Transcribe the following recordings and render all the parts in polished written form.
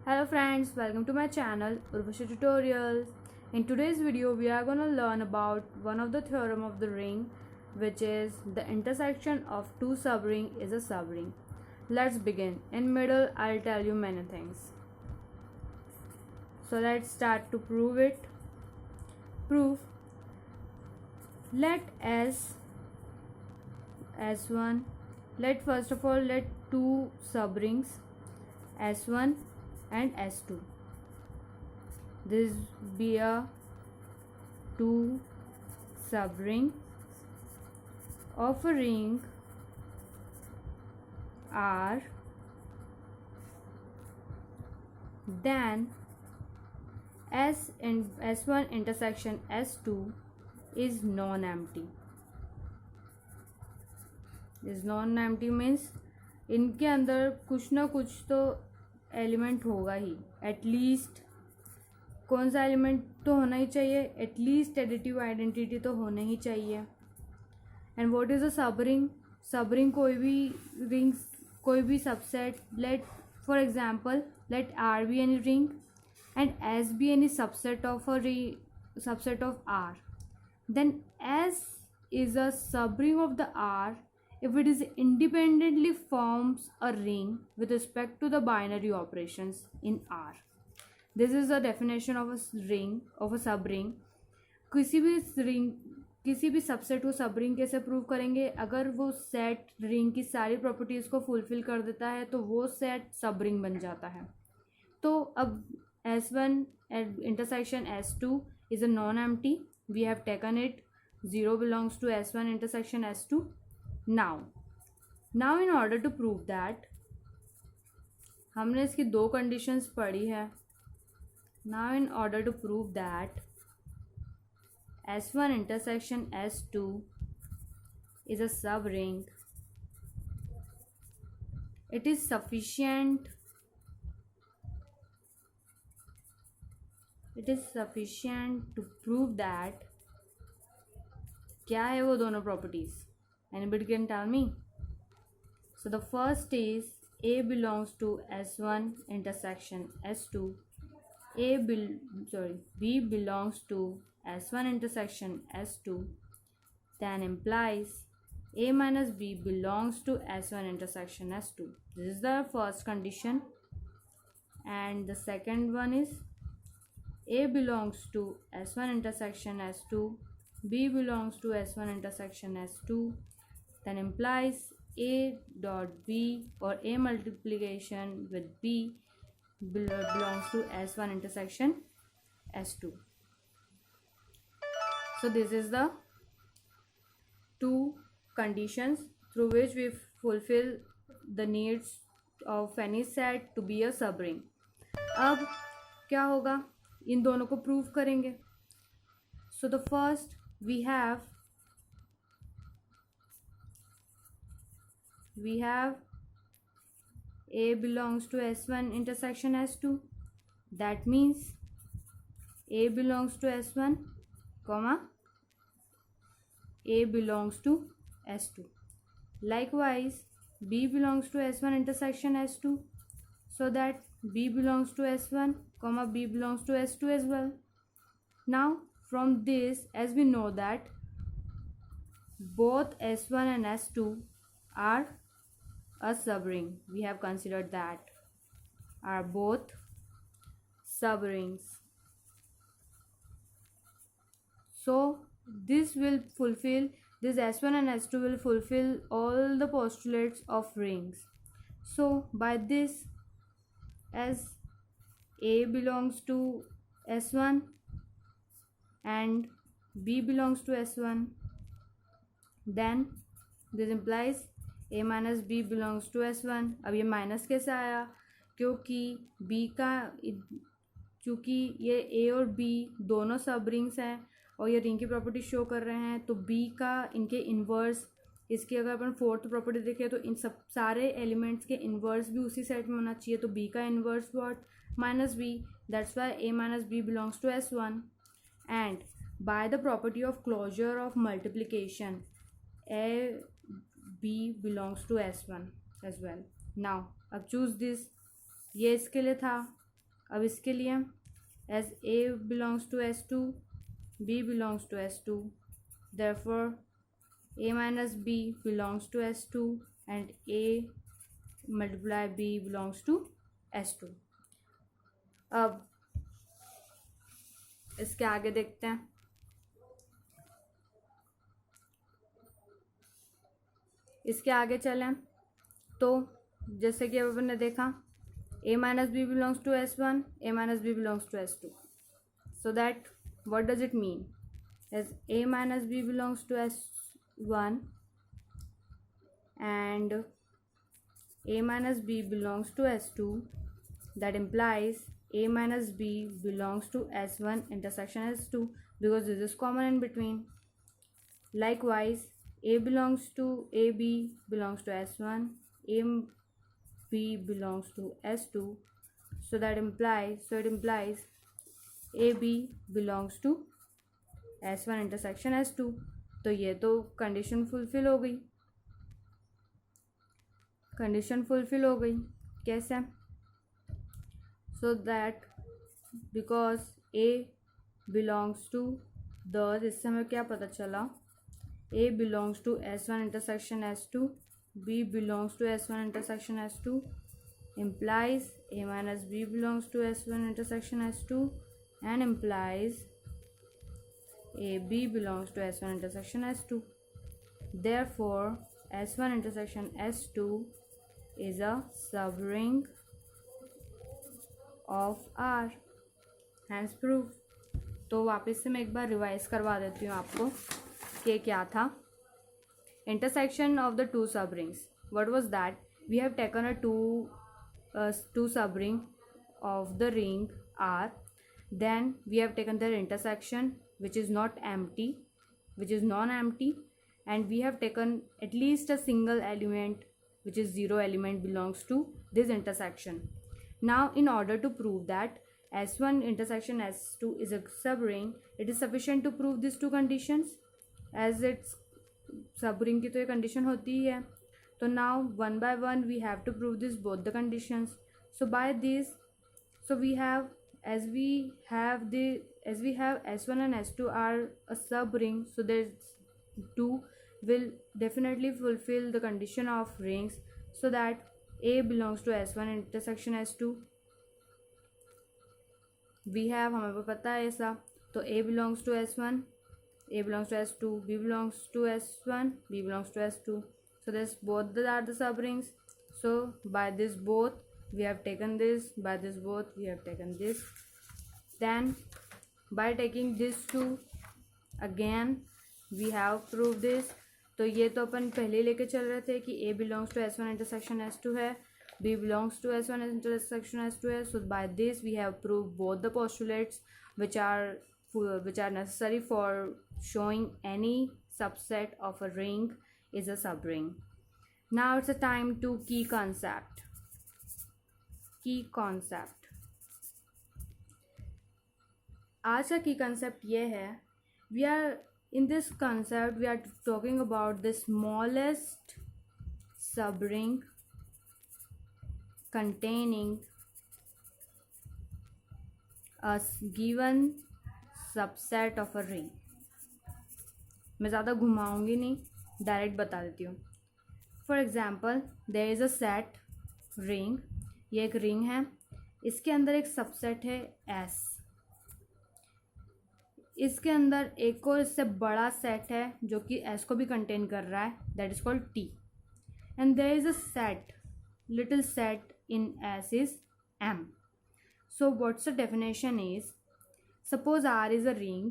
Hello friends, welcome to my channel Urvashi Tutorials. In today's video we are going to learn about one of the theorem of the ring, which is the intersection of two subring is a subring. Let's begin. In middle I'll tell you many things. So let's start to prove it. Proof. Let S1, let first of all let two subrings S1 and S2. This be a two subring of a ring R, then S1 intersection S2 is non-empty. Is non-empty means इनके अंदर कुछ ना कुछ तो element होगा ही. At least कौन सा element तो होना ही चाहिए, एटलीस्ट एडिटिव आइडेंटिटी तो होना ही चाहिए. And what is a subring? Subring कोई भी रिंग्स, कोई भी subset. Let for example let R be any ring and S be any subset of subset of R. Then S is a subring of the R if it is independently forms a ring with respect to the binary operations in R. This is the definition of a ring, of a subring. किसी भी ring, किसी भी subset को subring कैसे prove करेंगे? अगर वो set ring की सारी प्रॉपर्टीज़ को फुलफिल कर देता है तो वो सेट सबरिंग बन जाता है. तो अब S1 intersection S2 is a non-empty. We have taken it. 0 belongs to S1 intersection S2. Now in order to prove that, हमने इसकी दो कंडीशंस पढ़ी है. Now in order to prove that S1 intersection S2 is a subring, it is sufficient to prove that क्या है वो दोनों properties? Anybody can tell me? So the first is A belongs to S1 intersection S2. B belongs to S1 intersection S2. Then implies A minus B belongs to S1 intersection S2. This is the first condition. And the second one is A belongs to S1 intersection S2. B belongs to S1 intersection S2. Then implies A dot B or A multiplication with B belongs to S1 intersection S2. So this is the two conditions through which we fulfill the needs of any set to be a subring. अब क्या होगा? इन दोनों को prove करेंगे. So the first we have A belongs to S1 intersection S2. That means A belongs to S1, comma A belongs to S2. Likewise, B belongs to S1 intersection S2, so that B belongs to S1, comma B belongs to S2 as well. Now from this, as we know that both S1 and S2 are a subring, we have considered that are both subrings. So this will fulfill, this S1 and S2 will fulfill all the postulates of rings. So by this, as A belongs to S1 and B belongs to S1, then this implies A minus B belongs to S1. अब ये minus कैसे आया? क्योंकि B का, चूँकि ये A और B दोनों सब रिंग्स हैं और ये रिंग की प्रॉपर्टी शो कर रहे हैं, तो B का इनके इन्वर्स, इसकी अगर अपन फोर्थ प्रॉपर्टी देखें तो इन सब सारे एलिमेंट्स के इन्वर्स भी उसी सेट में होना चाहिए. तो B का inverse what? Minus B. That's why A minus B belongs to S1. And by the property of closure of multiplication, A B belongs to S1 as well. Now अब choose this, ये इसके लिए था, अब इसके लिए as A belongs to S2, B belongs to S2, therefore A minus B belongs to S2 and A multiply B belongs to S2. अब इसके आगे देखते हैं. इसके आगे चलें तो जैसे कि अब अपन ने देखा A minus B belongs to S1, A minus B belongs to S2. So that what does it mean? As A minus B belongs to S1 and A minus B belongs to S2, that implies A minus B belongs to S1 intersection S2 because this is common in between. Likewise, A belongs to AB belongs to S1, B belongs to S2, so it implies AB belongs to S1 intersection S2. तो ये तो condition fulfil हो गई. कैसे? So that because A belongs to इससे हमें क्या पता चला? A belongs to S1 intersection S2, B belongs to S1 intersection S2 implies A minus B belongs to S1 intersection S2 and implies AB belongs to S1 intersection S2. Therefore, S1 intersection S2 is a subring of R. Hence proof. तो वापस से मैं एक बार revise करवा देती हूँ आपको कि क्या था. Intersection of the two subrings. What was that? We have taken a two subring of the ring R. Then we have taken their intersection, which is not empty, which is non-empty, and we have taken at least a single element, which is zero element, belongs to this intersection. Now, in order to prove that S1 intersection S2 is a subring, it is sufficient to prove these two conditions, as it's subring की तो ये condition होती ही है. तो now one by one we have to prove this both the conditions. So by this so we have as we have S1 and S2 are a subring, so there's two will definitely fulfill the condition of rings, so that A belongs to S1 intersection S2. we have हमें पता है ऐसा. तो A belongs to S1, A belongs to S2, B belongs to S1, B belongs to S2. So this both are the subrings. So by this both we have taken this, by this both we have taken this. Then by taking this two again we have proved this. तो ये तो अपन पहले लेके चल रहे थे कि A belongs to S1 intersection S2 है, B belongs to S1 intersection S2 है. So by this we have proved both the postulates which are necessary for showing any subset of a ring is a subring. Now it's a time to key concept. आज का key concept ये है, in this concept we are talking about the smallest subring containing a given subset of a ring. मैं ज़्यादा घुमाऊँगी नहीं, direct बता देती हूँ. For example there is a set ring. ये एक रिंग है, इसके अंदर एक सबसेट है S. इसके अंदर एक और इससे बड़ा सेट है जो कि S को भी कंटेन कर रहा है, that is called T. And there is a set, little set in S is M. So what's the definition is, suppose R is a ring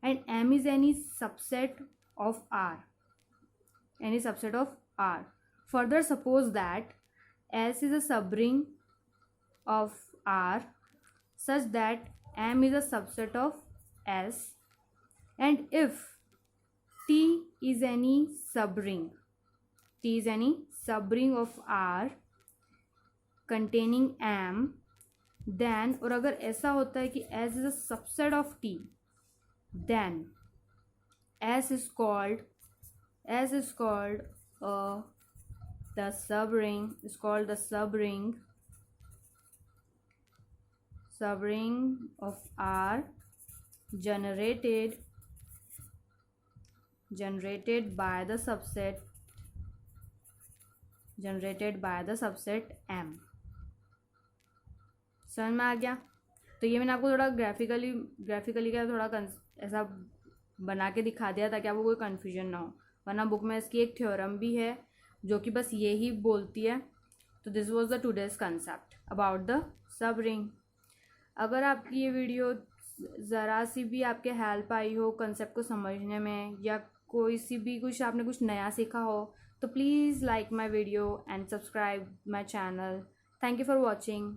and M is any subset of R. Further, suppose that S is a subring of R such that M is a subset of S, and if T is any subring of R containing M, then और अगर ऐसा होता है कि S is a subset of T, then S is called the subring subring of R generated by the subset M। समझ में आ गया? तो ये मैंने आपको थोड़ा ग्राफिकली क्या थोड़ा ऐसा बना के दिखा दिया ताकि आपको कोई कन्फ्यूजन ना हो, वरना बुक में इसकी एक थ्योरम भी है जो कि बस ये ही बोलती है। तो this was the today's concept about the sub ring. अगर आपकी ये वीडियो ज़रा सी भी आपके हेल्प आई हो कंसेप्ट को समझने में, या कोई सी भी आपने कुछ नया सीखा हो, तो please like my video and subscribe my channel. Thank you for watching.